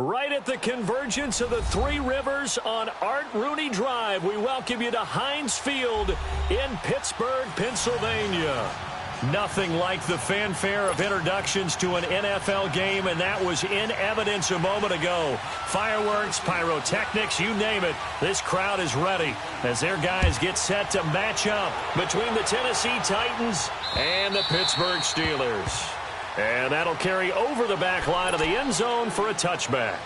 Right at the convergence of the Three Rivers on Art Rooney Drive, we welcome you to Heinz Field in Pittsburgh, Pennsylvania. Nothing like the fanfare of introductions to an NFL game, and that was in evidence a moment ago. Fireworks, pyrotechnics, you name it. This crowd is ready as their guys get set to match up between the Tennessee Titans and the Pittsburgh Steelers. And that'll carry over the back line of the end zone for a touchback.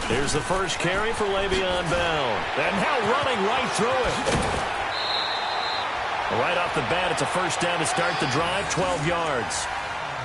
Here's the first carry for Le'Veon Bell. And now running right through it. Right off the bat, it's a first down to start the drive, 12 yards.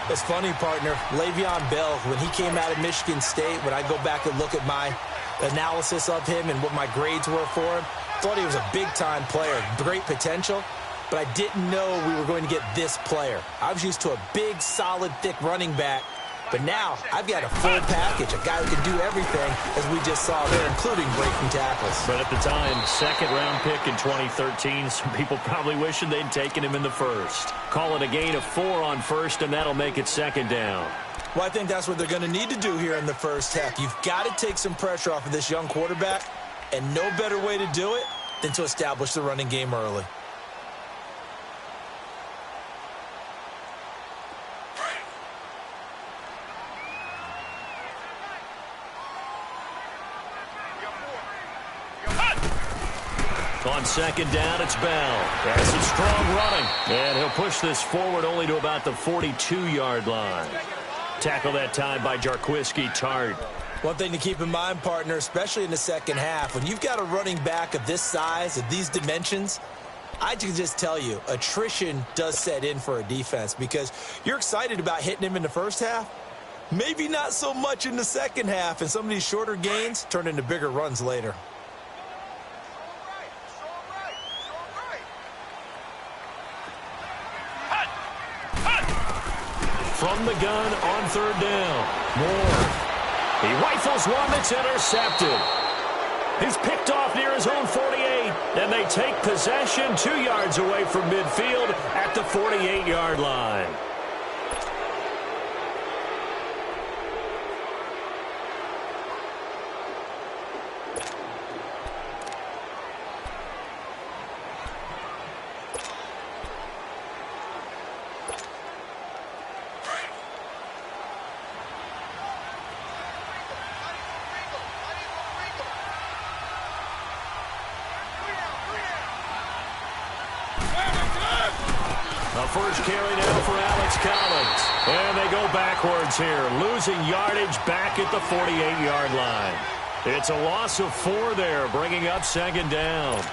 It's funny, partner. Le'Veon Bell, when he came out of Michigan State, when I go back and look at my analysis of him and what my grades were for him, thought he was a big-time player, great potential, but I didn't know we were going to get this player. I was used to a big, solid, thick running back. But now, I've got a full package, a guy who can do everything, as we just saw there, including breaking tackles. But at the time, second-round pick in 2013, some people probably wishing they'd taken him in the first. Call it a gain of 4 on first, and that'll make it second down. Well, I think that's what they're going to need to do here in the first half. You've got to take some pressure off of this young quarterback, and no better way to do it than to establish the running game early. On second down, it's Bell. That's some strong running. And he'll push this forward only to about the 42-yard line. Tackle that time by Jarquiski Tart. One thing to keep in mind, partner, especially in the second half, when you've got a running back of this size, of these dimensions, I can just tell you, attrition does set in for a defense because you're excited about hitting him in the first half. Maybe not so much in the second half, and some of these shorter gains turn into bigger runs later. From the gun on third down. Moore. He rifles one that's intercepted. He's picked off near his own 48. And they take possession 2 yards away from midfield at the 48-yard line. First carry now for Alex Collins. And they go backwards here, losing yardage back at the 48-yard line. It's a loss of 4 there, bringing up second down.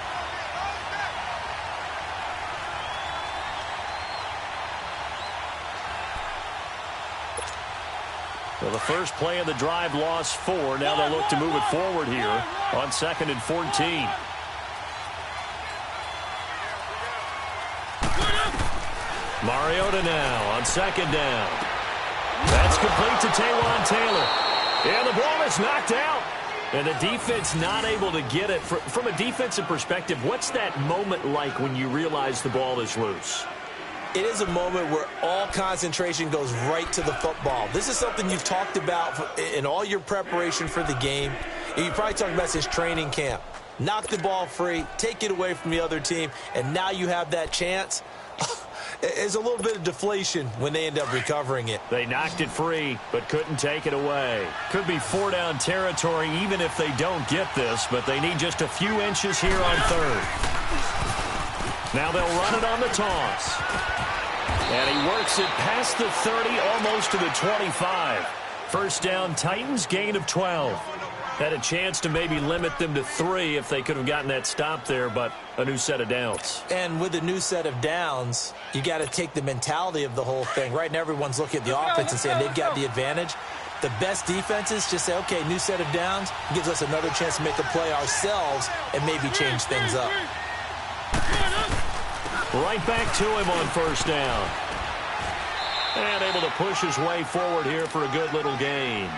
Well, the first play of the drive lost 4. Now they'll look to move it forward here on second and 14. Mariota now on second down. That's complete to Taywan Taylor. And the ball is knocked out. And the defense not able to get it. From a defensive perspective, what's that moment like when you realize the ball is loose? It is a moment where all concentration goes right to the football. This is something you've talked about in all your preparation for the game. And you probably talked about this training camp. Knock the ball free, take it away from the other team, and now you have that chance. It's a little bit of deflation when they end up recovering it. They knocked it free, but couldn't take it away. Could be 4-down territory even if they don't get this, but they need just a few inches here on third. Now they'll run it on the toss. And he works it past the 30, almost to the 25. First down, Titans, gain of 12. Had a chance to maybe limit them to 3 if they could have gotten that stop there, but a new set of downs. And with a new set of downs, you got to take the mentality of the whole thing. Right now, everyone's looking at the offense and saying they've got the advantage. The best defenses just say, okay, new set of downs, gives us another chance to make a play ourselves and maybe change things up. Right back to him on first down. And able to push his way forward here for a good little gain.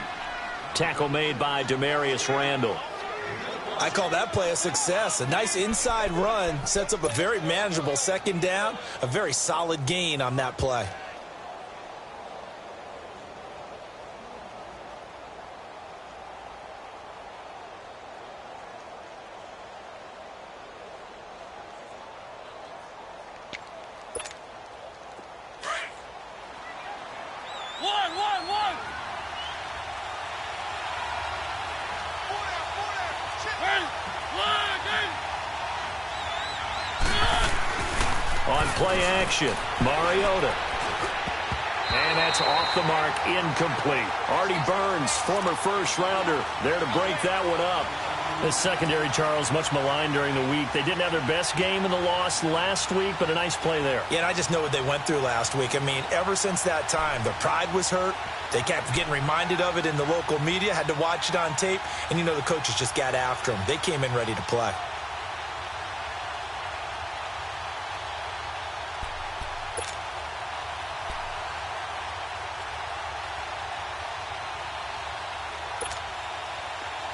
Tackle made by Demarius Randall. I call that play a success. A nice inside run sets up a very manageable second down. A very solid gain on that play. On play action, Mariota. And that's off the mark, incomplete. Artie Burns, former first-rounder, there to break that one up. This secondary, Charles, much maligned during the week. They didn't have their best game in the loss last week, but a nice play there. Yeah, and I just know what they went through last week. I mean, ever since that time, their pride was hurt. They kept getting reminded of it in the local media, had to watch it on tape, and you know the coaches just got after them. They came in ready to play.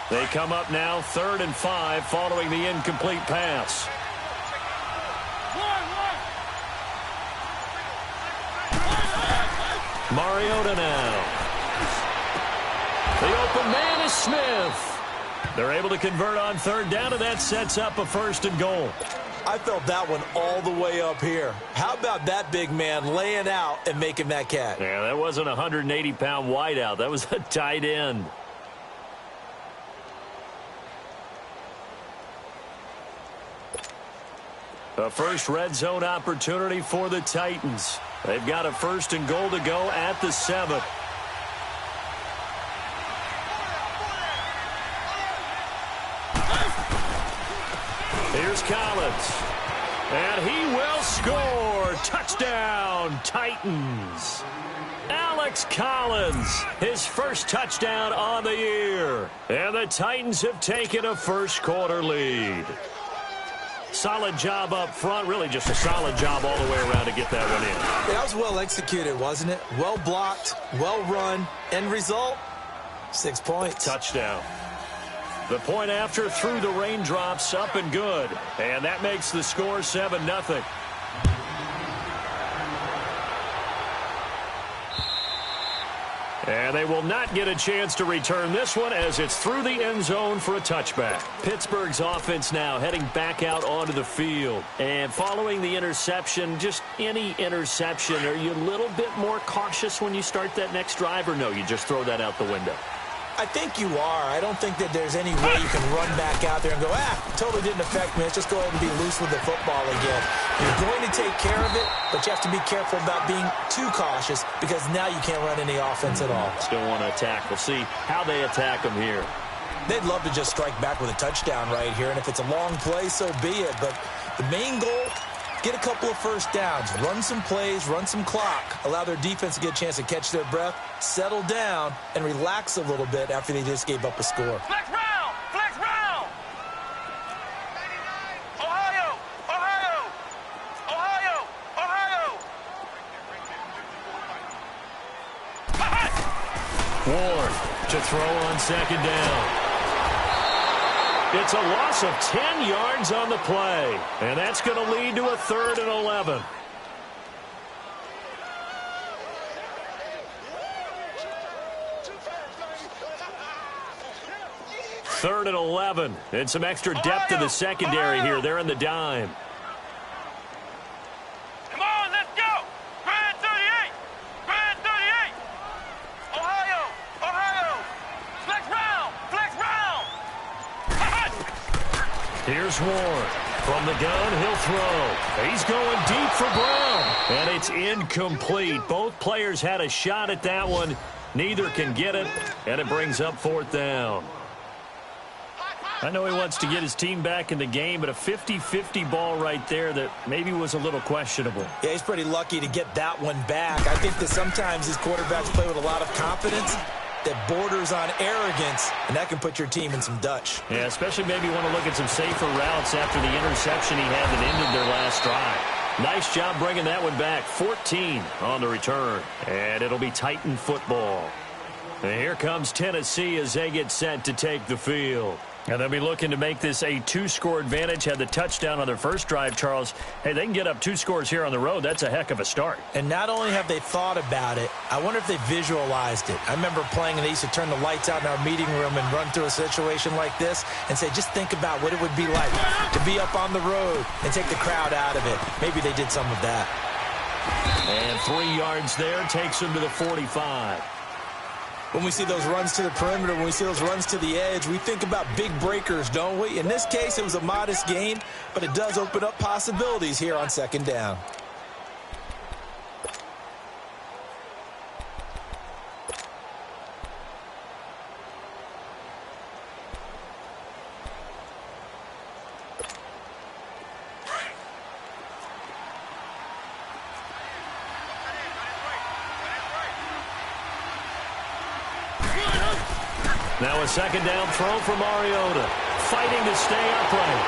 They come up now 3rd and 5 following the incomplete pass. Mariota now. The open man is Smith. They're able to convert on 3rd down, and that sets up a 1st and goal. I felt that one all the way up here. How about that big man laying out and making that catch? Yeah, that wasn't a 180-pound wideout. That was a tight end. A first red zone opportunity for the Titans. They've got a 1st and goal to go at the 7. Here's Collins. And he will score. Touchdown, Titans. Alex Collins, his first touchdown on the year. And the Titans have taken a first-quarter lead. Solid job up front, really just a solid job all the way around to get that one in. Yeah, that was well executed, wasn't it? Well blocked, well run. End result, 6 points. Touchdown. The point after through the raindrops, up and good. And that makes the score 7-0. And they will not get a chance to return this one as it's through the end zone for a touchback. Pittsburgh's offense now heading back out onto the field. And following the interception, just any interception, are you a little bit more cautious when you start that next drive, or no, you just throw that out the window? I think you are. I don't think that there's any way you can run back out there and go, totally didn't affect me. Let's just go ahead and be loose with the football again. You're going to take care of it, but you have to be careful about being too cautious because now you can't run any offense at all. Still want to attack. We'll see how they attack them here. They'd love to just strike back with a touchdown right here, and if it's a long play, so be it. But the main goal, get a couple of first downs, run some plays, run some clock, allow their defense to get a chance to catch their breath, settle down, and relax a little bit after they just gave up a score. Flex round! Flex round! Ohio! Ohio! Ohio! Ohio! Ward to throw on 2nd down. It's a loss of 10 yards on the play, and that's going to lead to a 3rd and 11. Third and 11, and some extra depth to the secondary here. They're in the dime. Come on, let's go! Brand 38! Brand 38! Ohio! Ohio! Flex round! Flex round! Here's Ward. From the gun, he'll throw. He's going deep for Brown. And it's incomplete. Both players had a shot at that one. Neither can get it, and it brings up 4th down. I know he wants to get his team back in the game, but a 50-50 ball right there that maybe was a little questionable. Yeah, he's pretty lucky to get that one back. I think that sometimes these quarterbacks play with a lot of confidence, that borders on arrogance, and that can put your team in some Dutch. Yeah, especially maybe you want to look at some safer routes after the interception he had that ended their last drive. Nice job bringing that one back. 14 on the return, and it'll be Titan football. And here comes Tennessee as they get set to take the field. And they'll be looking to make this a 2-score advantage. Had the touchdown on their first drive, Charles. Hey, they can get up 2 scores here on the road. That's a heck of a start. And not only have they thought about it, I wonder if they visualized it. I remember playing and they used to turn the lights out in our meeting room and run through a situation like this and say, just think about what it would be like to be up on the road and take the crowd out of it. Maybe they did some of that. And 3 yards there takes them to the 45. When we see those runs to the perimeter, when we see those runs to the edge, we think about big breakers, don't we? In this case, it was a modest gain, but it does open up possibilities here on second down. Now a second down throw for Mariota. Fighting to stay upright.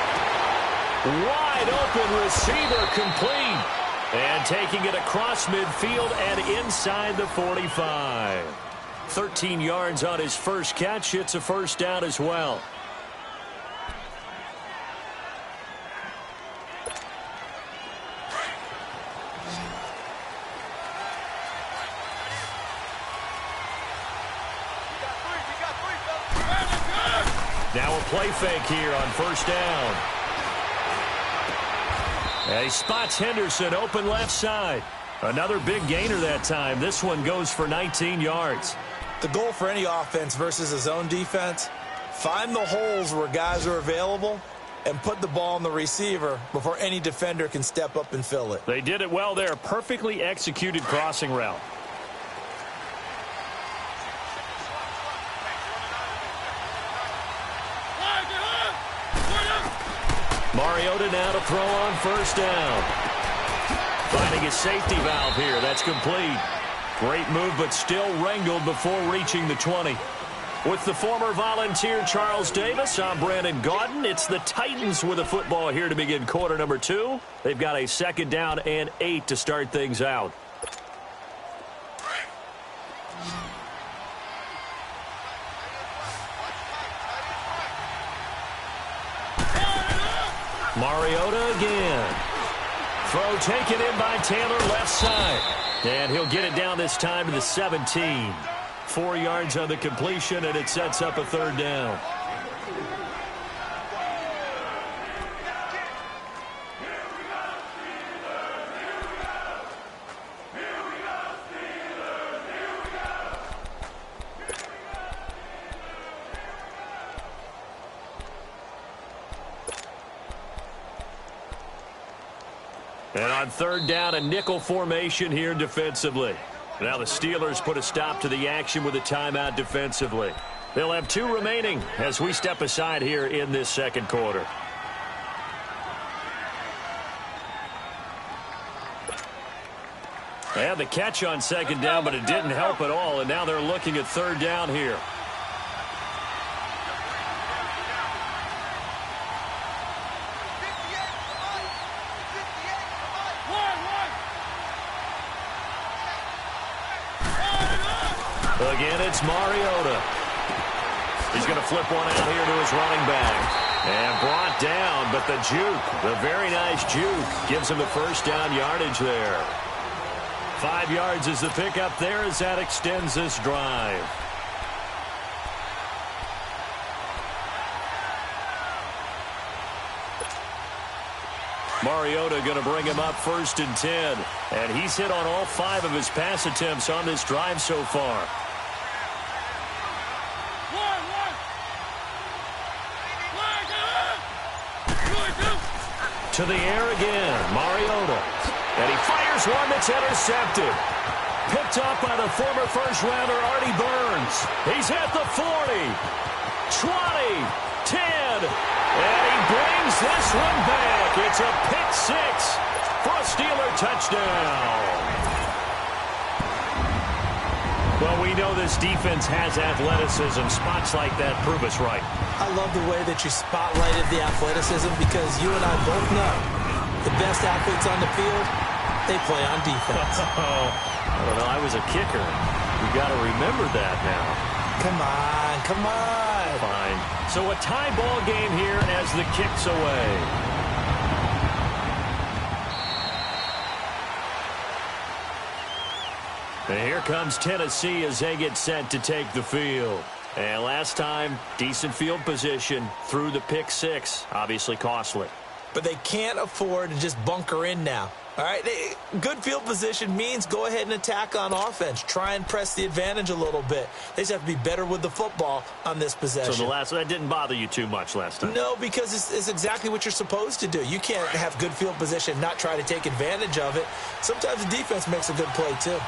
Wide open receiver complete. And taking it across midfield and inside the 45. 13 yards on his first catch. It's a first down as well. Now a play fake here on first down. And he spots Henderson open left side. Another big gainer that time. This one goes for 19 yards. The goal for any offense versus a zone defense, find the holes where guys are available and put the ball on the receiver before any defender can step up and fill it. They did it well there. Perfectly executed crossing route. Mariota now to throw on first down. Finding his safety valve here. That's complete. Great move, but still wrangled before reaching the 20. With the former Volunteer Charles Davis, I'm Brandon Gaudin. It's the Titans with the football here to begin quarter number 2. They've got a second down and 8 to start things out. Mariota again. Throw taken in by Taylor left side. And he'll get it down this time to the 17. 4 yards on the completion, and it sets up a third down. And on third down, a nickel formation here defensively. Now the Steelers put a stop to the action with a timeout defensively. They'll have 2 remaining as we step aside here in this second quarter. They had the catch on second down, but it didn't help at all, and now they're looking at third down here. Again, it's Mariota. He's going to flip one out here to his running back. And brought down, but the juke, the very nice juke, gives him the first down yardage there. 5 yards is the pickup there as that extends this drive. Mariota going to bring him up 1st and 10. And he's hit on all 5 of his pass attempts on this drive so far. To the air again, Mariota. And he fires one that's intercepted. Picked up by the former first-rounder Artie Burns. He's at the 40, 20, 10, and he brings this one back. It's a pick 6 for a Steeler touchdown. Well, we know this defense has athleticism. Spots like that prove us right. I love the way that you spotlighted the athleticism because you and I both know the best athletes on the field, they play on defense. I don't know. I was a kicker. You got to remember that now. Come on, come on. Fine. So a tie ball game here as the kick's away. And here comes Tennessee as they get set to take the field. And last time, decent field position through the pick six. Obviously costly. But they can't afford to just bunker in now. All right, good field position means go ahead and attack on offense. Try and press the advantage a little bit. They just have to be better with the football on this possession. So that didn't bother you too much last time? No, because it's exactly what you're supposed to do. You can't have good field position and not try to take advantage of it. Sometimes the defense makes a good play, too.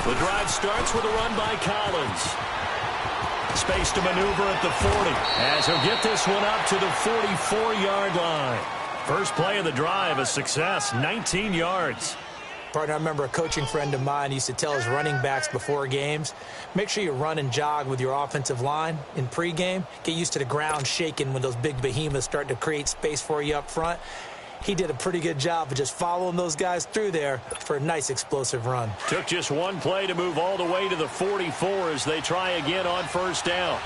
The drive starts with a run by Collins. Space to maneuver at the 40 as he'll get this one up to the 44-yard line. First play of the drive, a success, 19 yards. Partner, I remember a coaching friend of mine used to tell his running backs before games, make sure you run and jog with your offensive line in pregame. Get used to the ground shaking when those big behemoths start to create space for you up front. He did a pretty good job of just following those guys through there for a nice explosive run. Took just one play to move all the way to the 44 as they try again on first down.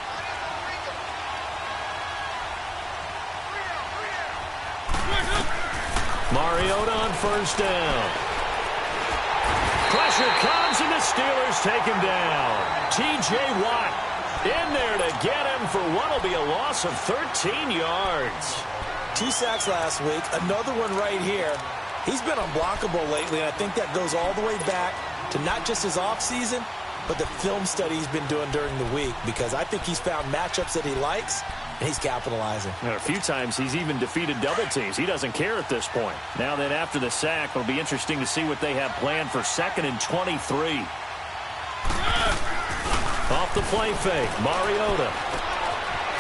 Mariota on first down. Pressure comes and the Steelers take him down. T.J. Watt in there to get him for what will be a loss of 13 yards. 2 sacks last week, another one right here. He's been unblockable lately, and I think that goes all the way back to not just his offseason, but the film study he's been doing during the week, because I think he's found matchups that he likes, and he's capitalizing. And a few times he's even defeated double teams. He doesn't care at this point. Now then, after the sack, it'll be interesting to see what they have planned for 2nd and 23. Off the play fake, Mariota.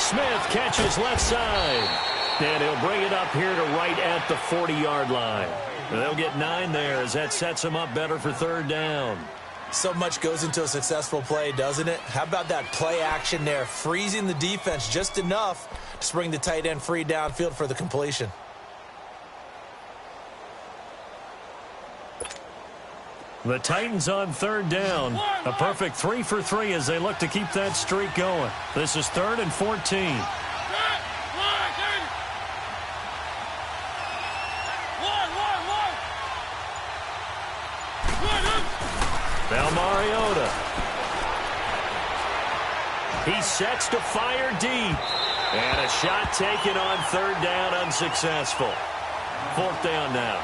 Smith catches left side. And he'll bring it up here to right at the 40-yard line. They'll get 9 there as that sets them up better for 3rd down. So much goes into a successful play, doesn't it? How about that play action there, freezing the defense just enough to bring the tight end free downfield for the completion. The Titans on 3rd down. A perfect 3 for 3 as they look to keep that streak going. This is 3rd and 14. Now Mariota. He sets to fire deep. And a shot taken on 3rd down, unsuccessful. 4th down now.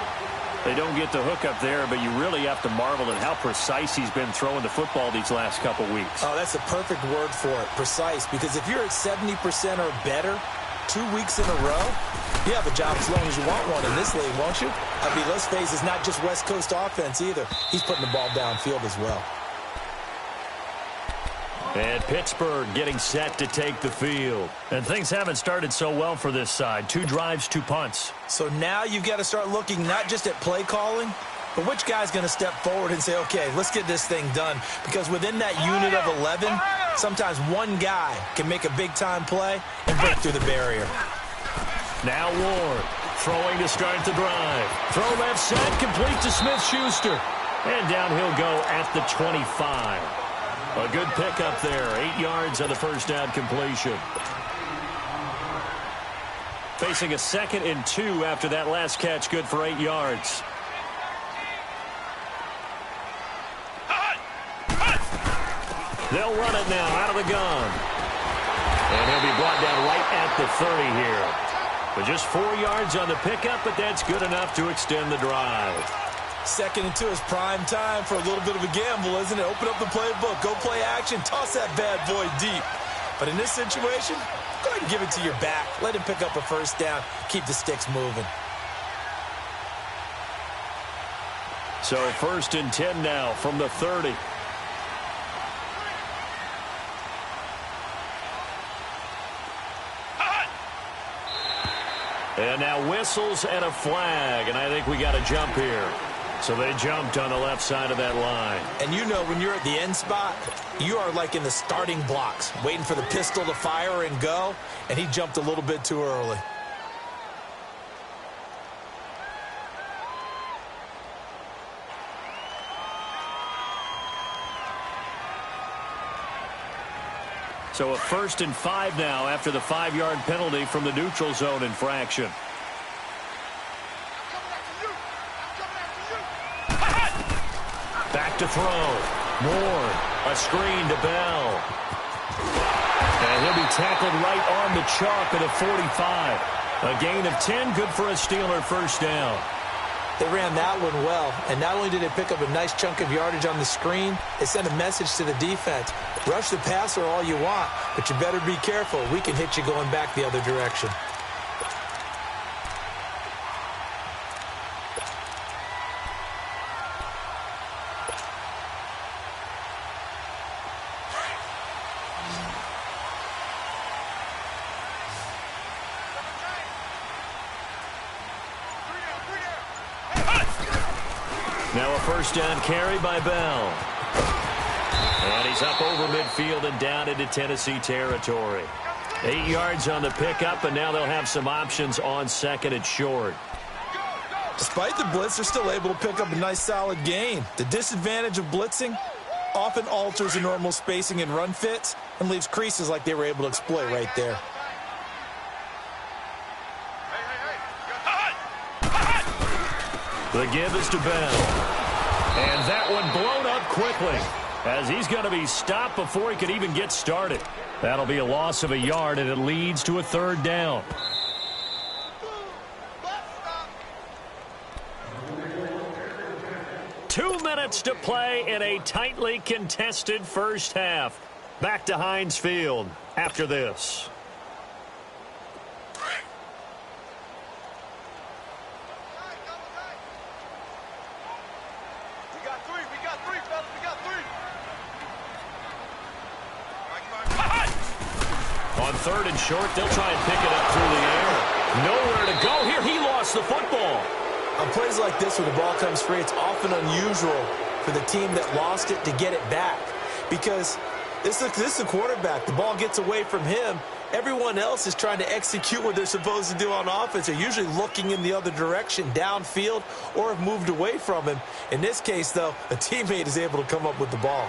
They don't get the hook up there, but you really have to marvel at how precise he's been throwing the football these last couple weeks. Oh, that's a perfect word for it, precise, because if you're at 70% or better 2 weeks in a row, you have a job as long as you want one in this league, won't you? I mean, let's face it, it's not just West Coast offense either. He's putting the ball downfield as well. And Pittsburgh getting set to take the field. And things haven't started so well for this side. 2 drives, 2 punts. So now you've got to start looking not just at play calling, but which guy's going to step forward and say, okay, let's get this thing done. Because within that unit of 11, sometimes one guy can make a big-time play and break through the barrier. Now Ward throwing to start the drive. Throw left side, complete to Smith-Schuster. And down he'll go at the 25. A good pickup there. 8 yards on the first down completion. Facing a 2nd and 2 after that last catch, good for 8 yards. They'll run it now out of the gun. And he'll be brought down right at the 30 here. But just 4 yards on the pickup, but that's good enough to extend the drive. 2nd and 2 is prime time for a little bit of a gamble, isn't it? Open up the playbook, go play action, toss that bad boy deep. But in this situation, go ahead and give it to your back. Let him pick up a first down, keep the sticks moving. So 1st and 10 now from the 30. And now whistles and a flag, and I think we got a jump here. So they jumped on the left side of that line. And you know when you're at the end spot, you are like in the starting blocks, waiting for the pistol to fire and go, and he jumped a little bit too early. So a 1st and 5 now after the 5-yard penalty from the neutral zone infraction. Back to throw. Ward. A screen to Bell. And he'll be tackled right on the chalk at a 45. A gain of 10, good for a Steeler first down. They ran that one well, and not only did they pick up a nice chunk of yardage on the screen, they sent a message to the defense. Rush the passer all you want, but you better be careful. We can hit you going back the other direction. Now a first down carry by Bell. And he's up over midfield and down into Tennessee territory. 8 yards on the pickup, and now they'll have some options on 2nd and short. Despite the blitz, they're still able to pick up a nice solid gain. The disadvantage of blitzing often alters the normal spacing and run fits and leaves creases like they were able to exploit right there. The give is to Bell. And that one blown up quickly as he's going to be stopped before he can even get started. That'll be a loss of a yard, and it leads to a 3rd down. Two minutes to play in a tightly contested first half. Back to Heinz Field after this. On 3rd and short, they'll try and pick it up through the air. Nowhere to go here. He lost the football. On plays like this where the ball comes free, it's often unusual for the team that lost it to get it back. Because this is the quarterback. The ball gets away from him. Everyone else is trying to execute what they're supposed to do on offense. They're usually looking in the other direction, downfield, or have moved away from him. In this case, though, a teammate is able to come up with the ball.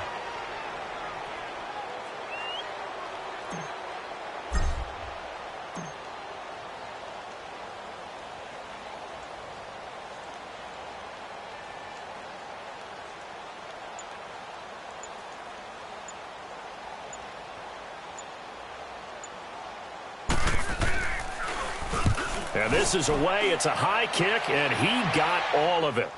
And this is away. It's a high kick, and he got all of it.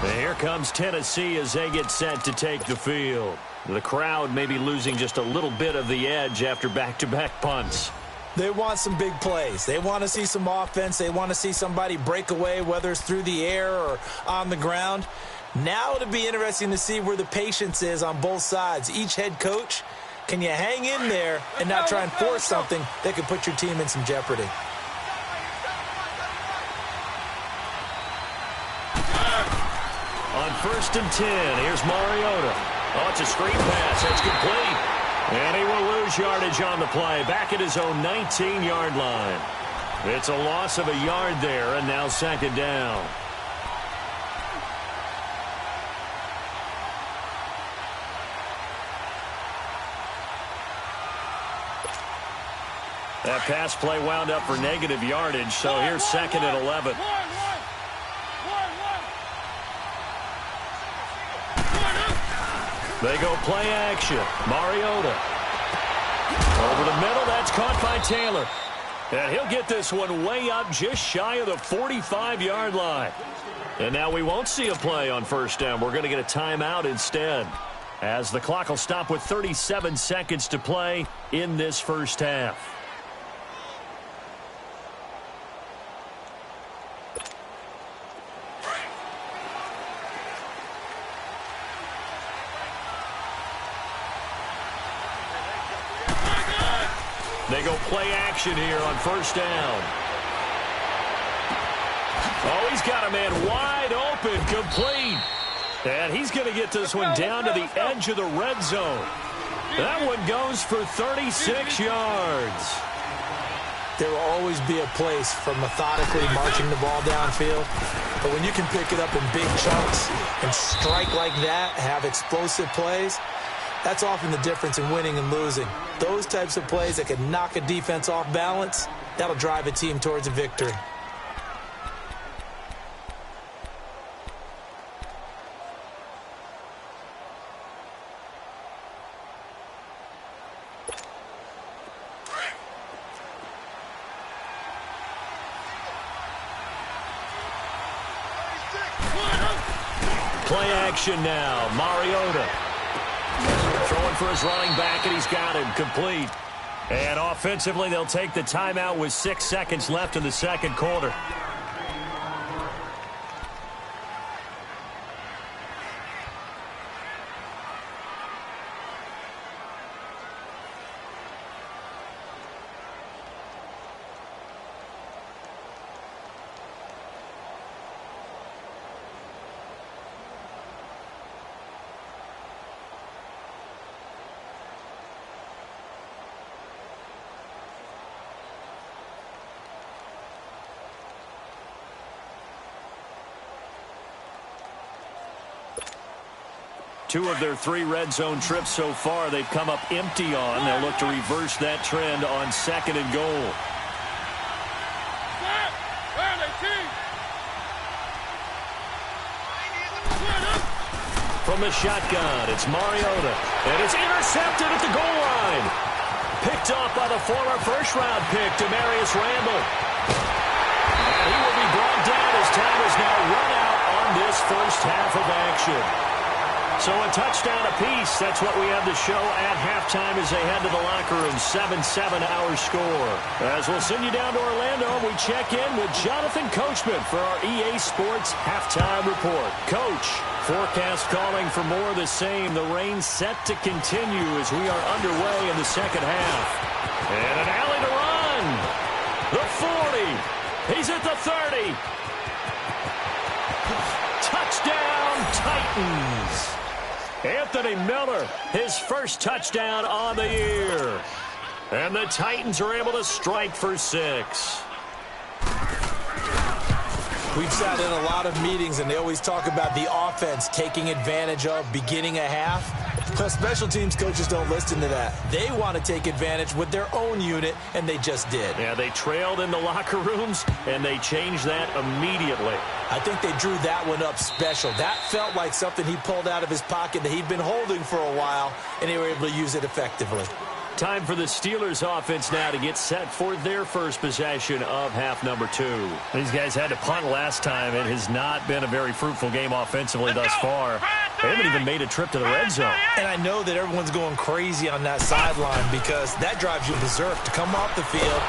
And here comes Tennessee as they get set to take the field. The crowd may be losing just a little bit of the edge after back-to-back punts. They want some big plays. They want to see some offense. They want to see somebody break away, whether it's through the air or on the ground. Now it'll be interesting to see where the patience is on both sides. Each head coach, can you hang in there and not try and force something that could put your team in some jeopardy? On 1st and 10, here's Mariota. Oh, it's a screen pass. It's complete. And he will lose yardage on the play. Back at his own 19-yard line. It's a loss of a yard there, and now 2nd down. That pass play wound up for negative yardage, so here's 2nd and 11. They go play action. Mariota. Over the middle, that's caught by Taylor. And he'll get this one way up just shy of the 45-yard line. And now we won't see a play on 1st down. We're going to get a timeout instead, as the clock will stop with 37 seconds to play in this first half. They go play action here on first down. Oh, he's got a man wide open, complete. And he's going to get this one down to the edge of the red zone. That one goes for 36 yards. There will always be a place for methodically marching the ball downfield. But when you can pick it up in big chunks and strike like that, have explosive plays, that's often the difference in winning and losing. Those types of plays that can knock a defense off balance, that'll drive a team towards a victory. Play action now. Mariota throwing for his running back, and he's got him complete. And offensively, they'll take the timeout with 6 seconds left in the second quarter. Two of their 3 red zone trips so far, they've come up empty on. They'll look to reverse that trend on second and goal. From the shotgun, it's Mariota. And it's intercepted at the goal line. Picked off by the former first-round pick, Demarius Randall. And he will be brought down as time is now run out on this first half of action. So a touchdown apiece. That's what we have to show at halftime as they head to the locker room. 7-7 our score. As we'll send you down to Orlando, we check in with Jonathan Coachman for our EA Sports Halftime Report. Coach, forecast calling for more of the same. The rain set to continue as we are underway in the second half. And an alley to run. The 40. He's at the 30. Touchdown, Titans. Anthony Miller, his first touchdown on the year. And the Titans are able to strike for 6. We've sat in a lot of meetings, and they always talk about the offense taking advantage of beginning a half. Well, special teams coaches don't listen to that. They want to take advantage with their own unit, and they just did. Yeah, they trailed in the locker rooms, and they changed that immediately. I think they drew that one up special. That felt like something he pulled out of his pocket that he'd been holding for a while, and they were able to use it effectively. Time for the Steelers offense now to get set for their first possession of half number 2. These guys had to punt last time. It has not been a very fruitful game offensively thus far. They haven't even made a trip to the red zone. And I know that everyone's going crazy on that sideline because that drives you berserk to come off the field.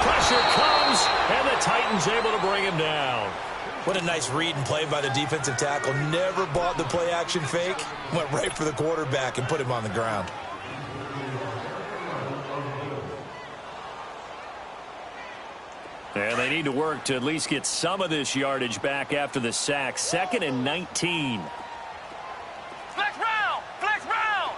Pressure comes, and the Titans able to bring him down. What a nice read and play by the defensive tackle. Never bought the play-action fake. Went right for the quarterback and put him on the ground. And they need to work to at least get some of this yardage back after the sack. 2nd and 19. Flex round! Flex round!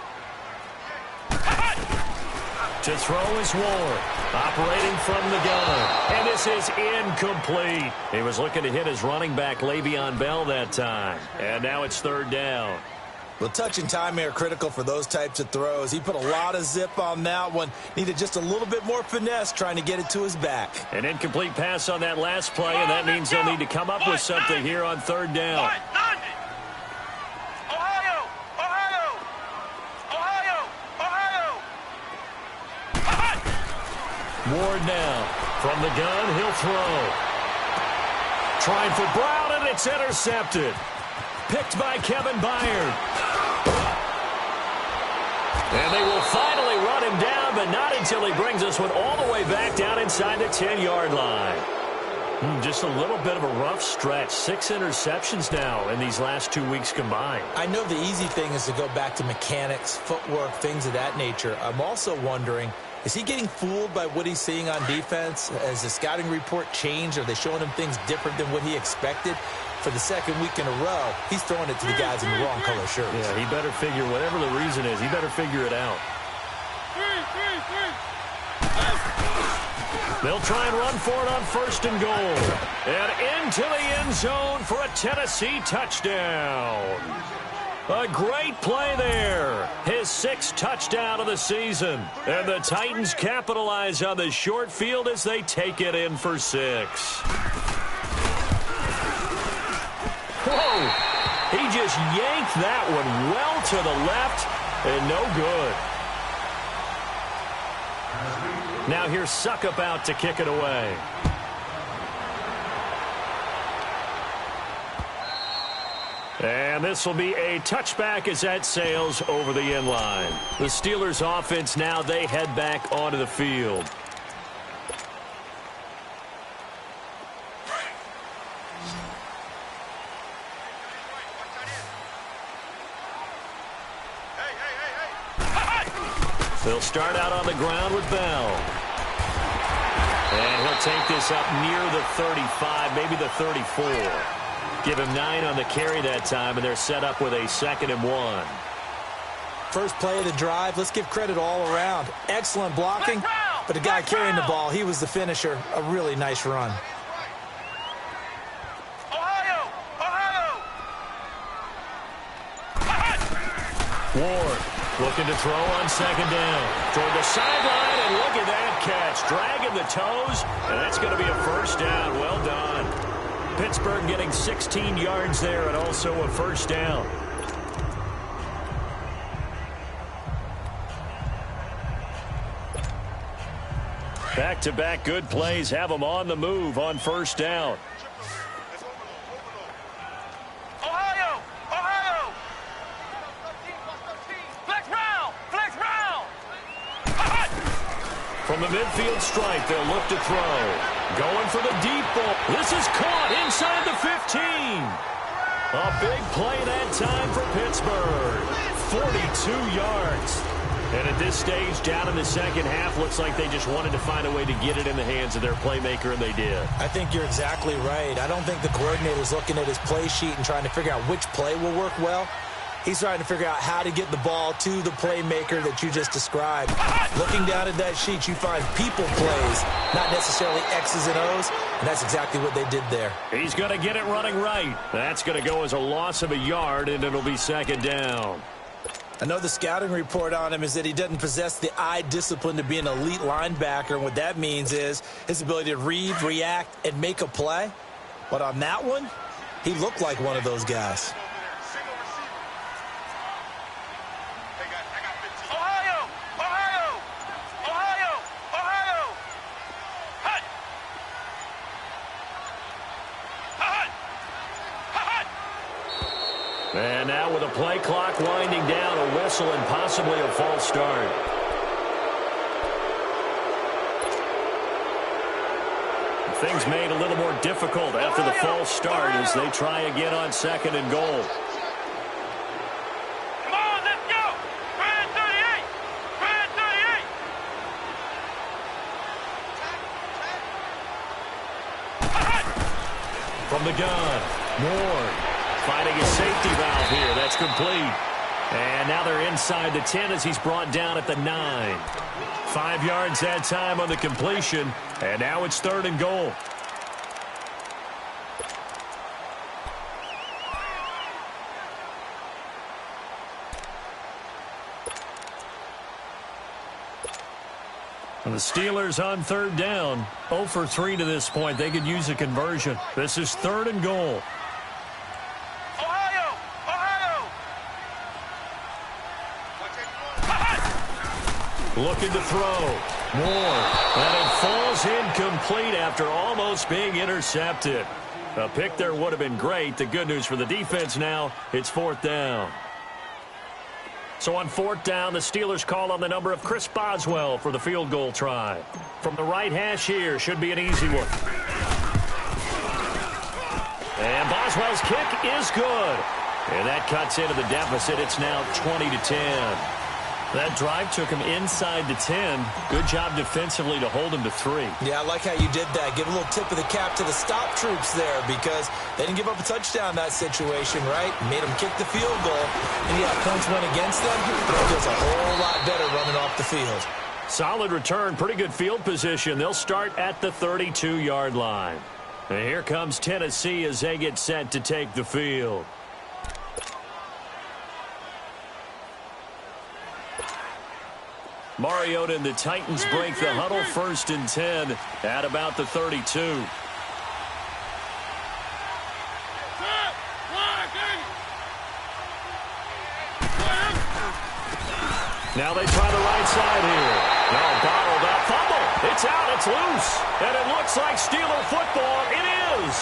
To throw is Ward, operating from the gun. And this is incomplete. He was looking to hit his running back, Le'Veon Bell, that time. And now it's 3rd down. Well, touch and timing are critical for those types of throws. He put a lot of zip on that one. Needed just a little bit more finesse trying to get it to his back. An incomplete pass on that last play, and that means they'll need to come up with something here on 3rd down. Ohio! Ohio! Ohio! Ohio! Ward now. From the gun, he'll throw. Trying for Brown, and it's intercepted. Picked by Kevin Byard. And they will finally run him down, but not until he brings this one all the way back down inside the 10-yard line. Just a little bit of a rough stretch. 6 interceptions now in these last 2 weeks combined. I know the easy thing is to go back to mechanics, footwork, things of that nature. I'm also wondering, Is he getting fooled by what he's seeing on defense? Has the scouting report changed? Are they showing him things different than what he expected? For the second week in a row, he's throwing it to the guys in the wrong color shirts. Yeah, he better figure, whatever the reason is, he better figure it out. They'll try and run for it on 1st and goal. And into the end zone for a Tennessee touchdown. A great play there. His 6th touchdown of the season. And the Titans capitalize on the short field as they take it in for 6. Whoa! He just yanked that one well to the left and no good. Now here's Suckup out to kick it away. And this will be a touchback as that sails over the end line. The Steelers offense now, they head back onto the field. They'll start out on the ground with Bell. And he'll take this up near the 35, maybe the 34. Give him 9 on the carry that time, and they're set up with a 2nd and 1. First play of the drive, let's give credit all around. Excellent blocking, but the guy carrying the ball, he was the finisher. A really nice run. Ward looking to throw on 2nd down. Toward the sideline, and look at that catch. Dragging the toes, and that's going to be a 1st down. Well done. Pittsburgh getting 16 yards there and also a 1st down. Back-to-back good plays have them on the move on 1st down. From the midfield stripe, they'll look to throw. Going for the deep ball. This is caught inside the 15. A big play that time for Pittsburgh. 42 yards. And at this stage, down in the 2nd half, looks like they just wanted to find a way to get it in the hands of their playmaker, and they did. I think you're exactly right. I don't think the coordinator's looking at his play sheet and trying to figure out which play will work well. He's trying to figure out how to get the ball to the playmaker that you just described. Looking down at that sheet, you find people plays, not necessarily X's and O's, and that's exactly what they did there. He's going to get it running right. That's going to go as a loss of a yard, and it'll be 2nd down. I know the scouting report on him is that he doesn't possess the eye discipline to be an elite linebacker, and what that means is his ability to read, react, and make a play. But on that one, he looked like one of those guys. And now with a play clock winding down, a whistle and possibly a false start. Things made a little more difficult after the false start as they try again on 2nd and goal. Come on, let's go! Brand 38! Brand 38! From the gun, Ward. Finding a safety valve here. That's complete. And now they're inside the 10 as he's brought down at the 9. 5 yards that time on the completion. And now it's 3rd and goal. And the Steelers on 3rd down. 0 for 3 to this point. They could use a conversion. This is 3rd and goal. Looking to throw. Moore. And it falls incomplete after almost being intercepted. A pick there would have been great. The good news for the defense now, it's 4th down. So on 4th down, the Steelers call on the number of Chris Boswell for the field goal try. From the right hash here, should be an easy one. And Boswell's kick is good. And that cuts into the deficit. It's now 20-10. That drive took him inside the 10. Good job defensively to hold him to 3. Yeah, I like how you did that. Give a little tip of the cap to the stop troops there because they didn't give up a touchdown in that situation, right? Made them kick the field goal. And yeah, points went against them. But it feels a whole lot better running off the field. Solid return. Pretty good field position. They'll start at the 32-yard line. And here comes Tennessee as they get set to take the field. Mariota and the Titans break the huddle, 1st and 10 at about the 32. Now they try the right side here. No, bottled up. Fumble. It's out. It's loose. And it looks like Steeler football. It is.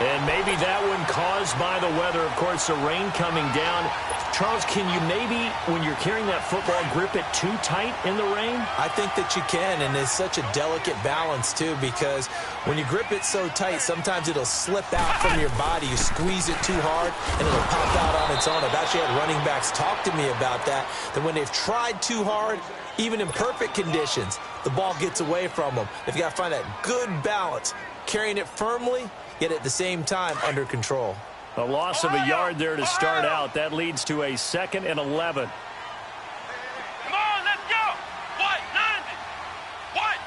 And maybe that one caused by the weather. Of course, the rain coming down. Charles, can you maybe, when you're carrying that football, grip it too tight in the rain? I think that you can, and it's such a delicate balance, too, because when you grip it so tight, sometimes it'll slip out from your body. You squeeze it too hard, and it'll pop out on its own. I've actually had running backs talk to me about that when they've tried too hard, even in perfect conditions, the ball gets away from them. They've got to find that good balance, carrying it firmly, yet at the same time under control. A loss of a yard there to start out. That leads to a 2nd and 11. Come on, let's go. White 90. White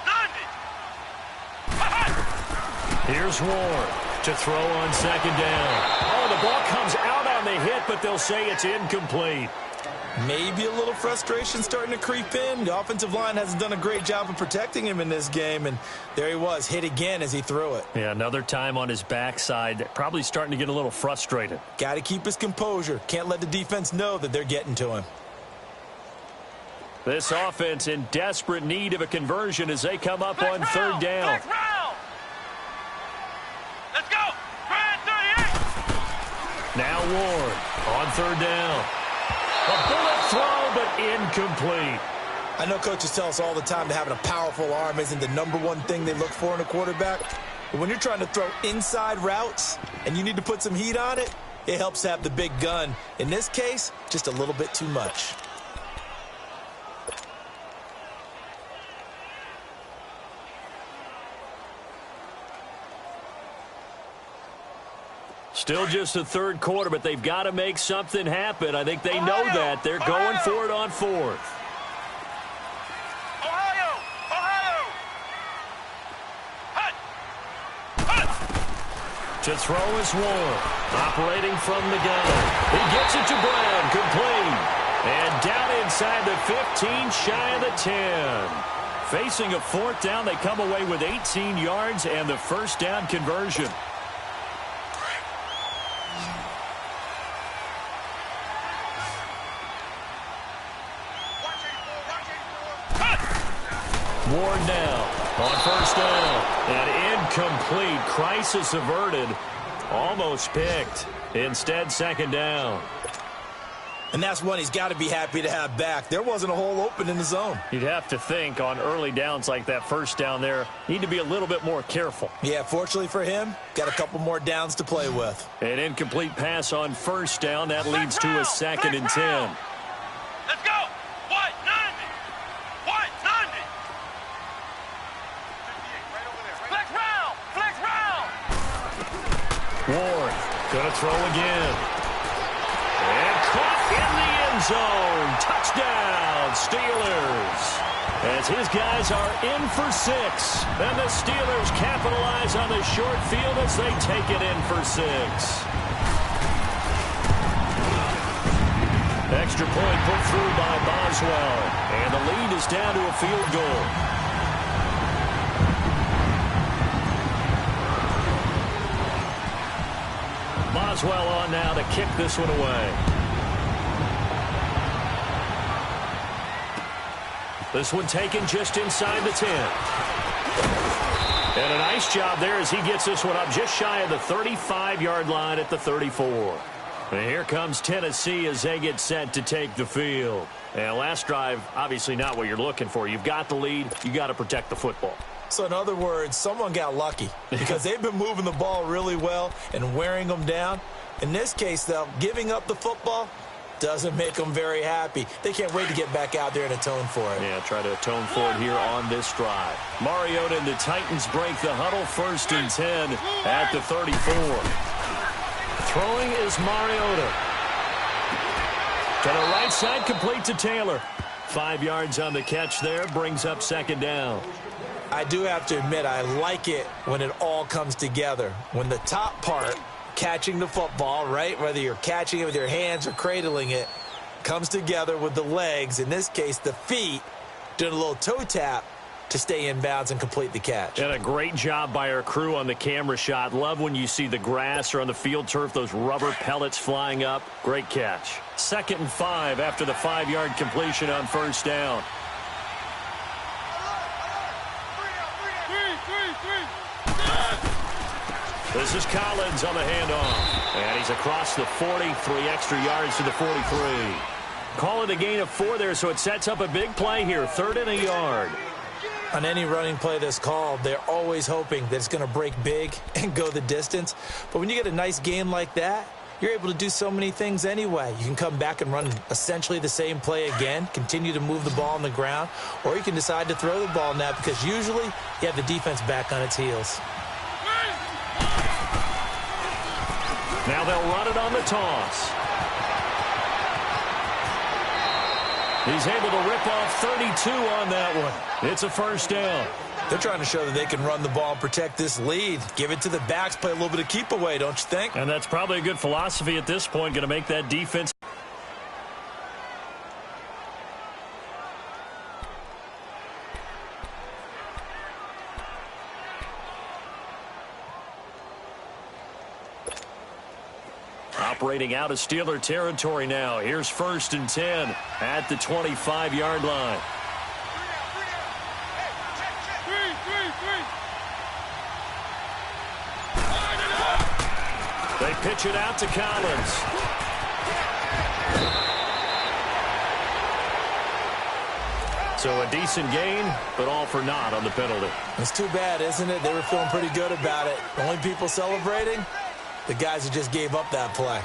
90. Here's Ward to throw on 2nd down. Oh, the ball comes out on the hit, but they'll say it's incomplete. Maybe a little frustration starting to creep in. The offensive line hasn't done a great job of protecting him in this game, and there he was, hit again as he threw it. Yeah, another time on his backside, probably starting to get a little frustrated. Got to keep his composure. Can't let the defense know that they're getting to him. This offense in desperate need of a conversion as they come up on 3rd down. Let's go. Grand 38. Now Ward on 3rd down. A bullet throw, but incomplete. I know coaches tell us all the time that having a powerful arm isn't the #1 thing they look for in a quarterback. But when you're trying to throw inside routes and you need to put some heat on it, it helps to have the big gun. In this case, just a little bit too much. Still just the 3rd quarter, but they've got to make something happen. I think they know that. They're going for it on 4th. Ohio. Hut. To throw is Ward. Operating from the gun. He gets it to Brown. Complete. And down inside the 15, shy of the 10. Facing a 4th down, they come away with 18 yards and the 1st down conversion. Ward now on 1st down. And incomplete. Crisis averted. Almost picked. Instead, 2nd down. And that's one he's got to be happy to have back. There wasn't a hole open in the zone. You'd have to think on early downs like that 1st down there, need to be a little bit more careful. Yeah, fortunately for him, got a couple more downs to play with. An incomplete pass on 1st down. That leads to a 2nd and 10. Let's go. White 90. White 90. Flex round. Ward gonna throw again. And caught in the end zone. Touchdown, Steelers. As his guys are in for 6. And the Steelers capitalize on the short field as they take it in for 6. Extra point put through by Boswell. And the lead is down to a field goal. Boswell on now to kick this one away. This one taken just inside the 10. And a nice job there as he gets this one up just shy of the 35-yard line at the 34. And here comes Tennessee as they get set to take the field. And last drive, obviously not what you're looking for. You've got the lead. You got to protect the football. So in other words, someone got lucky because they've been moving the ball really well and wearing them down. In this case, though, giving up the football, doesn't make them very happy. They can't wait to get back out there and atone for it. Yeah, try to atone for it here on this drive. Mariota and the Titans break the huddle, 1st and 10 at the 34. Throwing is Mariota. To the right side, complete to Taylor. 5 yards on the catch there, brings up 2nd down. I do have to admit, I like it when it all comes together. When the top part, catching the football, right, whether you're catching it with your hands or cradling it, comes together with the legs, in this case the feet, doing a little toe tap to stay in bounds and complete the catch. And a great job by our crew on the camera shot. Love when you see the grass or on the field turf, those rubber pellets flying up. Great catch. 2nd and 5 after the 5-yard completion on 1st down. This is Collins on the handoff. And he's across the 40, 3 extra yards to the 43. Call it a gain of 4 there, so it sets up a big play here. 3rd and a yard. On any running play that's called, they're always hoping that it's going to break big and go the distance. But when you get a nice game like that, you're able to do so many things anyway. You can come back and run essentially the same play again, continue to move the ball on the ground, or you can decide to throw the ball now because usually you have the defense back on its heels. Now they'll run it on the toss. He's able to rip off 32 on that one. It's a 1st down. They're trying to show that they can run the ball and protect this lead. Give it to the backs, play a little bit of keep away, don't you think? And that's probably a good philosophy at this point, going to make that defense. Operating out of Steeler territory now. Here's 1st and 10 at the 25-yard line. They pitch it out to Collins. So a decent gain, but all for naught on the penalty. It's too bad, isn't it? They were feeling pretty good about it. The only people celebrating? The guys who just gave up that play.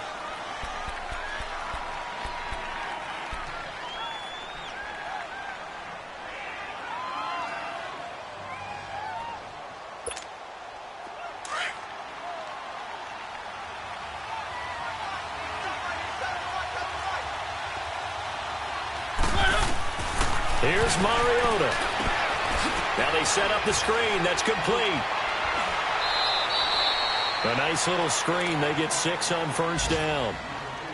Here's Mariota. Now they set up the screen. That's complete. A nice little screen. They get 6 on 1st down.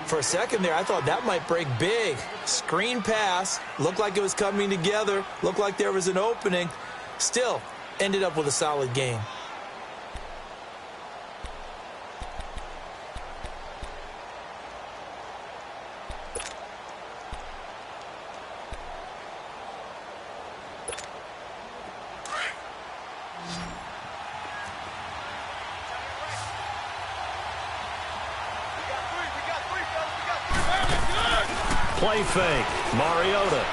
For a second there, I thought that might break big. Screen pass. Looked like it was coming together. Looked like there was an opening. Still, ended up with a solid game. Play fake. Mariota.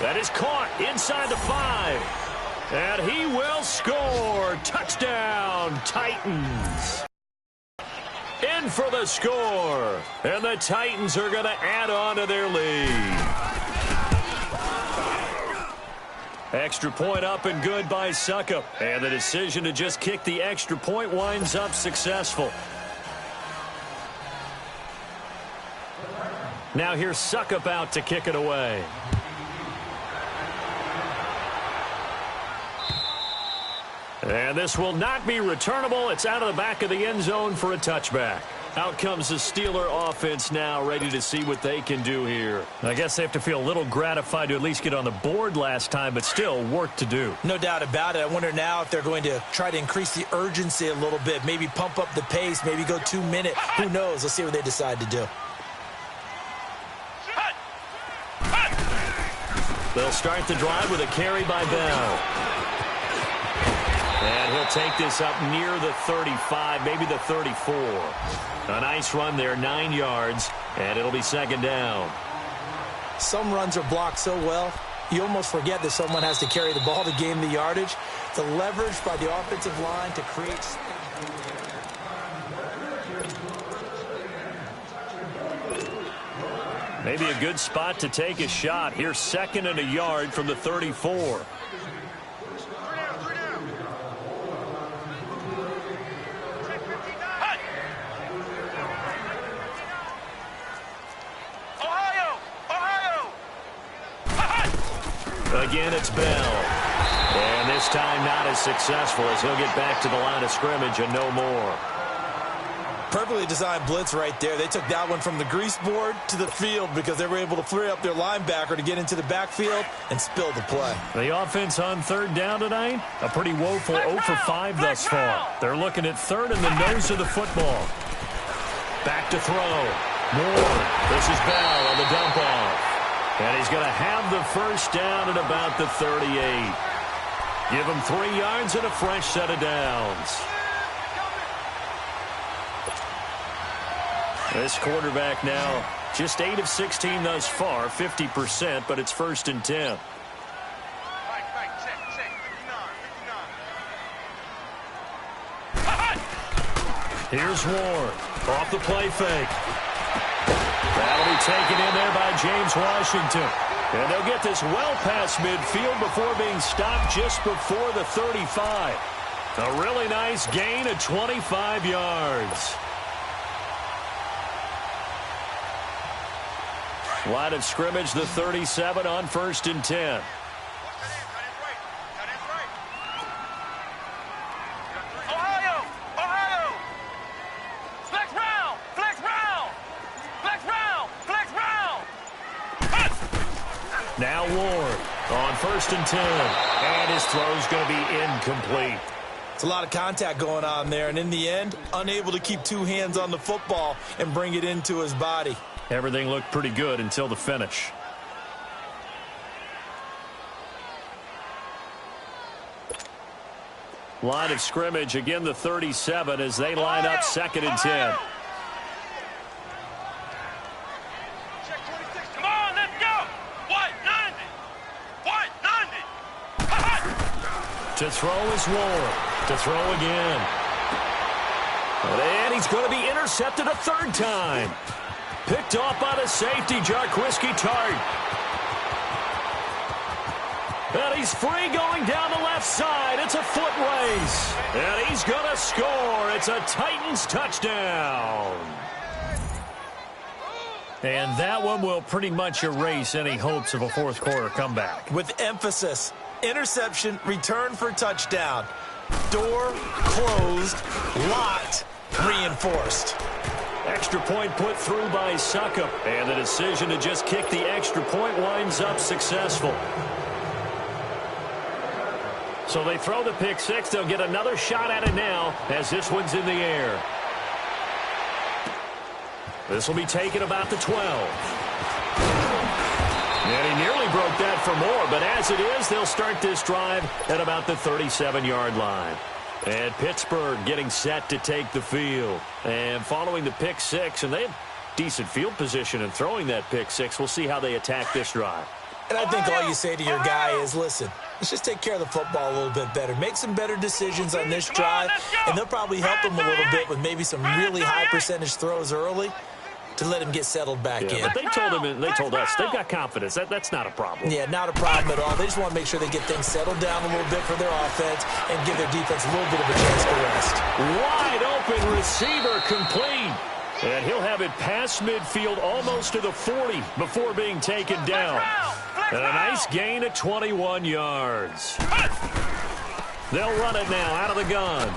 That is caught inside the 5. And he will score. Touchdown, Titans. In for the score. And the Titans are going to add on to their lead. Extra point up and good by Suckup. And the decision to just kick the extra point winds up successful. Now here's Suckup out to kick it away. And this will not be returnable. It's out of the back of the end zone for a touchback. Out comes the Steeler offense now, ready to see what they can do here. I guess they have to feel a little gratified to at least get on the board last time, but still work to do. No doubt about it. I wonder now if they're going to try to increase the urgency a little bit, maybe pump up the pace, maybe go 2 minutes. Who knows? Let's see what they decide to do. They'll start the drive with a carry by Bell. And he'll take this up near the 35, maybe the 34. A nice run there, 9 yards, and it'll be 2nd down. Some runs are blocked so well, you almost forget that someone has to carry the ball to gain the yardage. The leverage by the offensive line to create... Maybe a good spot to take a shot. Here's 2nd and a yard from the 34. Again, it's Bell. And this time not as successful as he'll get back to the line of scrimmage and no more. Perfectly designed blitz right there. They took that one from the grease board to the field because they were able to free up their linebacker to get into the backfield and spill the play. The offense on 3rd down tonight, a pretty woeful 0 for 5 thus far. They're looking at 3rd in the nose of the football. Back to throw. Moore. This is Bell on the dump off. And he's going to have the 1st down at about the 38. Give him 3 yards and a fresh set of downs. This quarterback now just 8 of 16 thus far, 50%, but it's 1st and 10. Here's Ward off the play fake. That'll be taken in there by James Washington. And they'll get this well past midfield before being stopped just before the 35. A really nice gain of 25 yards. Line of scrimmage, the 37 on 1st and 10. Now Ward on 1st and 10. And his throw's going to be incomplete. It's a lot of contact going on there, and in the end, unable to keep 2 hands on the football and bring it into his body. Everything looked pretty good until the finish. Line of scrimmage, again the 37 as they line up 2nd and 10. To throw is Ward. To throw again. And he's going to be intercepted a 3rd time. Picked off by the safety, Jarquiski Tart. And he's free going down the left side. It's a foot race. And he's going to score. It's a Titans touchdown. And that one will pretty much erase any hopes of a 4th quarter comeback. With emphasis. Interception, return for touchdown. Door closed, locked, reinforced. Extra point put through by Suckup. And the decision to just kick the extra point winds up successful. So they throw the pick 6. They'll get another shot at it now as this one's in the air. This will be taken about the 12. And he nearly broke that for more, but as it is, they'll start this drive at about the 37-yard line. And Pittsburgh getting set to take the field. And following the pick 6, and they have decent field position in throwing that pick 6. We'll see how they attack this drive. And I think all you say to your guy is, listen, let's just take care of the football a little bit better. Make some better decisions on this drive, and they'll probably help him a little bit with maybe some really high percentage throws early to let him get settled back in. But they told him, they told us, they've got confidence. That's not a problem. Yeah, not a problem at all. They just want to make sure they get things settled down a little bit for their offense and give their defense a little bit of a chance to rest. Wide open receiver complete. And he'll have it past midfield almost to the 40 before being taken down. And a nice gain at 21 yards. They'll run it now out of the gun.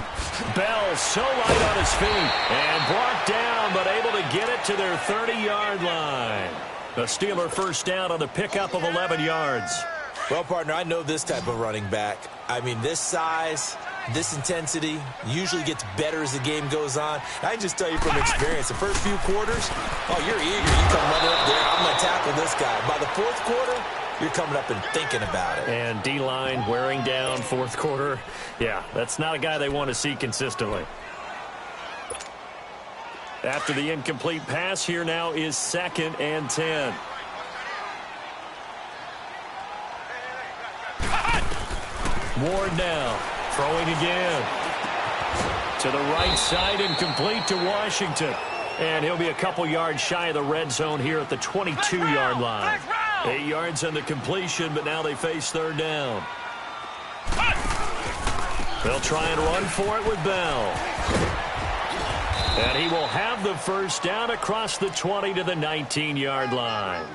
Bell so light on his feet and brought down, but able to get it to their 30-yard line. The Steeler 1st down on the pickup of 11 yards. Well, partner, I know this type of running back. I mean, this size, this intensity usually gets better as the game goes on. I just tell you from experience, the first few quarters, oh, you're eager. You come running up there. I'm going to tackle this guy. By the 4th quarter, you're coming up and thinking about it. And D-line wearing down 4th quarter. Yeah, that's not a guy they want to see consistently. After the incomplete pass, here now is 2nd and 10. Ward now throwing again. To the right side and complete to Washington. And he'll be a couple yards shy of the red zone here at the 22-yard line. 8 yards on the completion, but now they face third down. They'll try and run for it with Bell. And he will have the first down across the 20 to the 19-yard line.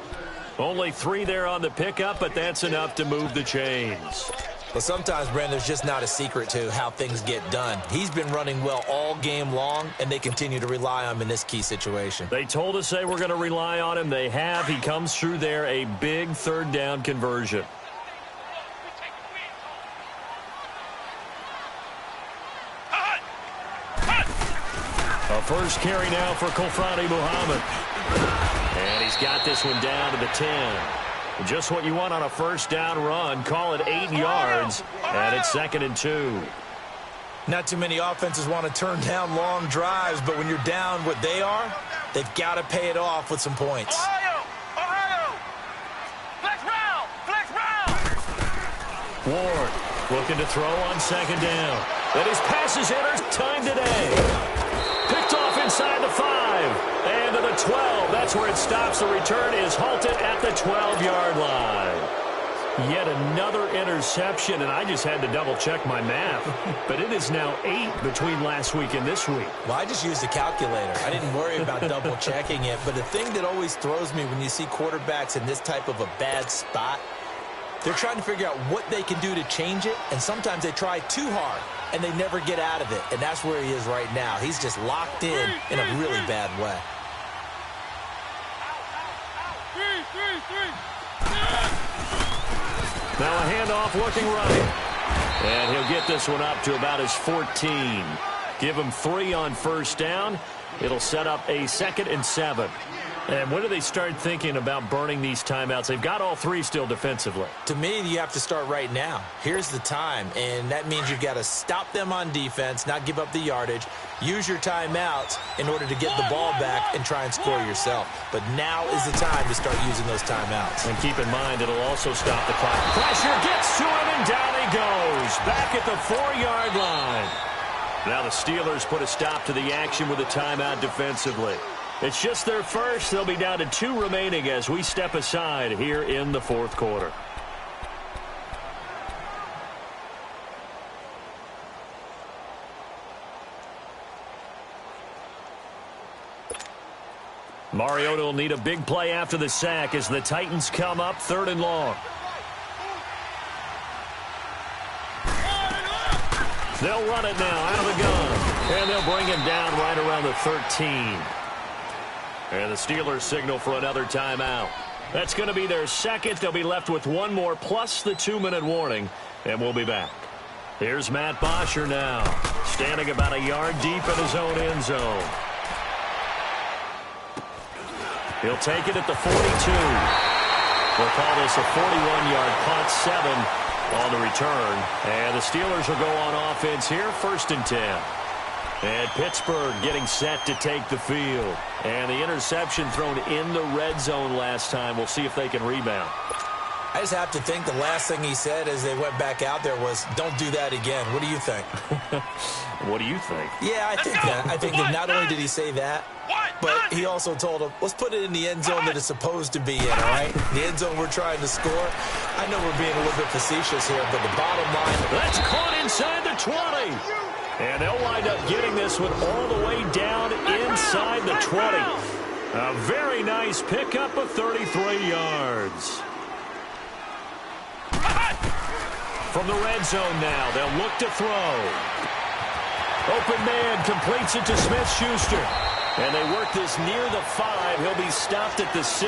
Only 3 there on the pickup, but that's enough to move the chains. Well, sometimes, Brent, there's just not a secret to how things get done. He's been running well all game long, and they continue to rely on him in this key situation. They told us they were going to rely on him. They have. He comes through there, a big third down conversion. A first carry now for Kofrani Muhammad. And he's got this one down to the 10. Just what you want on a first down run. Call it 8 yards, and it's 2nd and 2. Not too many offenses want to turn down long drives, but when you're down what they are, they've got to pay it off with some points. Ohio! Flex round! Ward looking to throw on 2nd down. And his pass is time today. Picked off inside the 5. And to the 12. That's where it stops. The return is halted at the 12-yard line. Yet another interception, and I just had to double-check my math. But it is now 8 between last week and this week. Well, I just used a calculator. I didn't worry about double-checking it. But the thing that always throws me when you see quarterbacks in this type of a bad spot, they're trying to figure out what they can do to change it, and sometimes they try too hard, and they never get out of it. And that's where he is right now. He's just locked in a really bad way. Now a handoff looking right. And he'll get this one up to about his 14. Give him 3 on first down. It'll set up a 2nd and 7. And when do they start thinking about burning these timeouts? They've got all 3 still defensively. To me, you have to start right now. Here's the time, and that means you've got to stop them on defense, not give up the yardage, use your timeouts in order to get the ball back and try and score yourself. But now is the time to start using those timeouts. And keep in mind, it'll also stop the clock. Pressure gets to him, and down he goes. Back at the 4-yard line. Now the Steelers put a stop to the action with a timeout defensively. It's just their first. They'll be down to 2 remaining as we step aside here in the 4th quarter. Mariota will need a big play after the sack as the Titans come up 3rd and long. They'll run it now out of the gun. And they'll bring him down right around the 13. And the Steelers signal for another timeout. That's going to be their 2nd. They'll be left with 1 more plus the 2-minute warning. And we'll be back. Here's Matt Bosher now. Standing about a yard deep in his own end zone. He'll take it at the 42. We'll call this a 41-yard punt, 7 on the return. And the Steelers will go on offense here, 1st and 10. And Pittsburgh getting set to take the field. And the interception thrown in the red zone last time. We'll see if they can rebound. I just have to think the last thing he said as they went back out there was, don't do that again. What do you think? What do you think? Yeah, I think that. I think that not only did he say that, but he also told him, let's put it in the end zone that it's supposed to be in, all right? The end zone we're trying to score. I know we're being a little bit facetious here, but the bottom line. That's caught inside the 20. And they'll wind up getting this one all the way down inside the 20. A very nice pickup of 33 yards. From the red zone now, they'll look to throw. Open man completes it to Smith-Schuster. And they work this near the 5. He'll be stopped at the 6.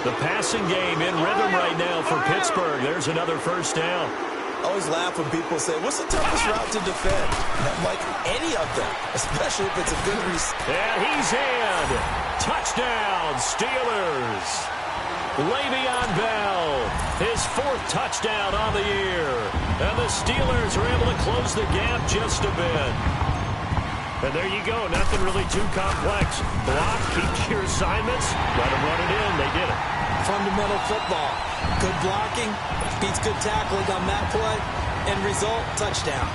The passing game in rhythm right now for Pittsburgh. There's another first down. I always laugh when people say, what's the toughest route to defend? And I'm like, any of them, especially if it's a good And he's in. Touchdown, Steelers. Le'Veon Bell, his 4th touchdown on the year. And the Steelers are able to close the gap just a bit. And there you go, nothing really too complex. Block, keep your assignments, let them run it in. They did it. Fundamental football. Good blocking, beats good tackling on that play. End result, touchdown.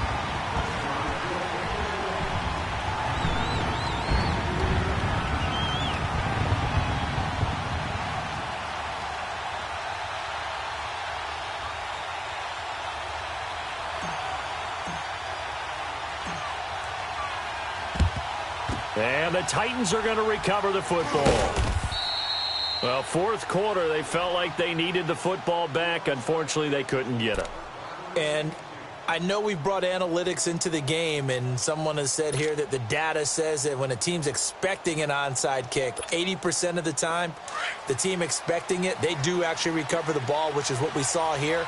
And the Titans are going to recover the football. Well, fourth quarter, they felt like they needed the football back. Unfortunately, they couldn't get it. And I know we've brought analytics into the game, and someone has said here that the data says that when a team's expecting an onside kick, 80% of the time, the team expecting it, they do actually recover the ball, which is what we saw here.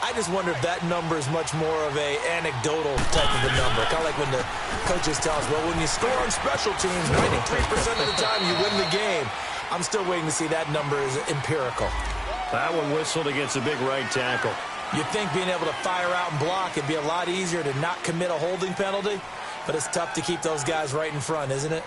I just wonder if that number is much more of a anecdotal type of a number. Kind of like when the coaches tell us, well, when you score on special teams, 93% of the time you win the game. I'm still waiting to see that number is empirical. That one whistled against a big right tackle. You'd think being able to fire out and block it'd be a lot easier to not commit a holding penalty, but it's tough to keep those guys right in front, isn't it?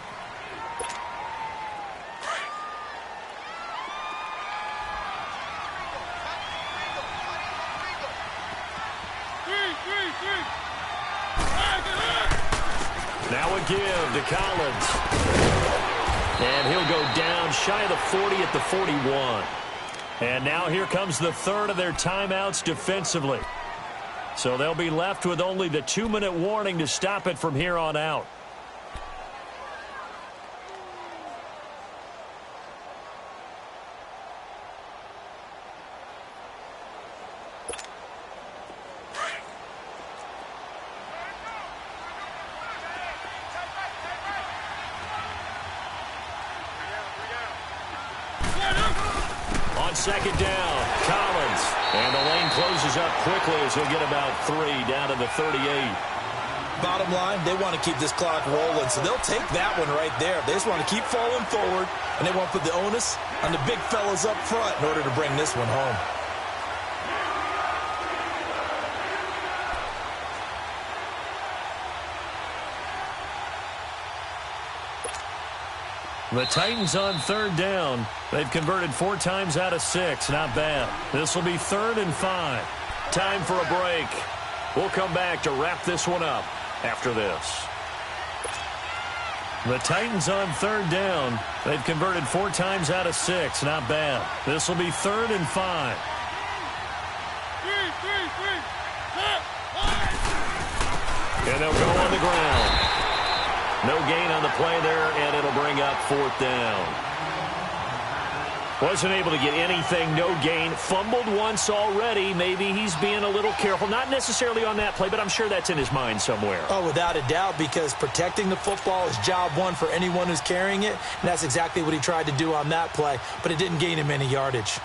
Now a give to Collins. And he'll go down shy of the 40 at the 41. And now here comes the third of their timeouts defensively. So they'll be left with only the 2-minute warning to stop it from here on out. Second down, Collins. And the lane closes up quickly as he'll get about 3 down to the 38. Bottom line, they want to keep this clock rolling, so they'll take that one right there. They just want to keep falling forward, and they want to put the onus on the big fellas up front in order to bring this one home. The Titans on third down. They've converted 4 times out of 6. Not bad. This will be 3rd and 5. Time for a break. We'll come back to wrap this one up after this. The Titans on third down. They've converted 4 times out of 6. Not bad. This will be 3rd and 5. And they'll go on the ground. No gain on the play there, and it'll bring up 4th down. Wasn't able to get anything, no gain. Fumbled once already. Maybe he's being a little careful. Not necessarily on that play, but I'm sure that's in his mind somewhere. Oh, without a doubt, because protecting the football is job one for anyone who's carrying it, and that's exactly what he tried to do on that play, but it didn't gain him any yardage.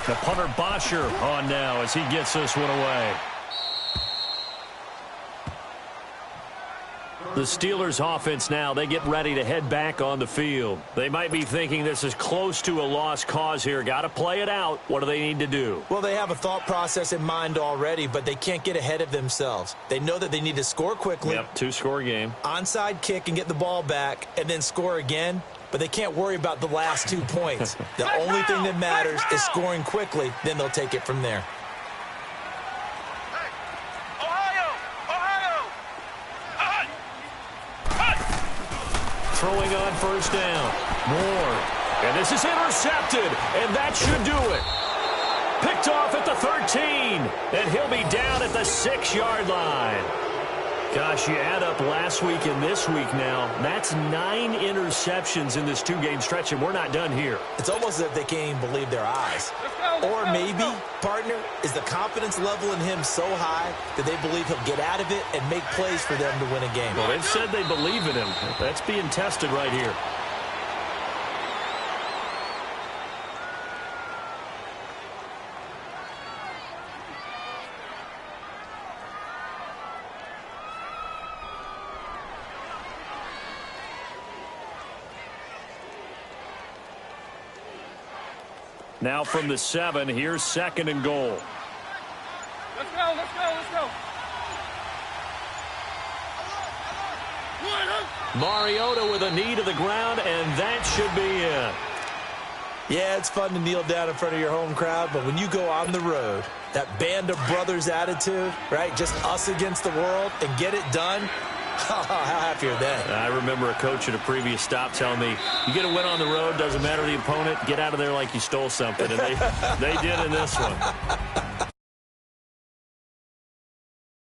The punter Bosher on now as he gets this one away. The Steelers offense now, they get ready to head back on the field. They might be thinking this is close to a lost cause here. Got to play it out. What do they need to do? Well, they have a thought process in mind already, but they can't get ahead of themselves. They know that they need to score quickly. Yep, 2-score game. Onside kick and get the ball back and then score again. But they can't worry about the last 2 points. The only thing that matters is scoring quickly. Then they'll take it from there. Throwing on first down. Moore. And this is intercepted. And that should do it. Picked off at the 13. And he'll be down at the 6-yard line. Gosh, you add up last week and this week now, that's 9 interceptions in this 2-game stretch, and we're not done here. It's almost as if they can't even believe their eyes. Or maybe, partner, is the confidence level in him so high that they believe he'll get out of it and make plays for them to win a game. Well, they've said they believe in him. That's being tested right here. Now from the 7, here's 2nd and goal. Let's go, let's go, let's go. Mariota with a knee to the ground, and that should be it. Yeah, it's fun to kneel down in front of your home crowd, but when you go on the road, that band of brothers attitude, right, just us against the world, and get it done, how happy are they? I remember a coach at a previous stop telling me, you get a win on the road, doesn't matter the opponent, get out of there like you stole something. And they did in this one.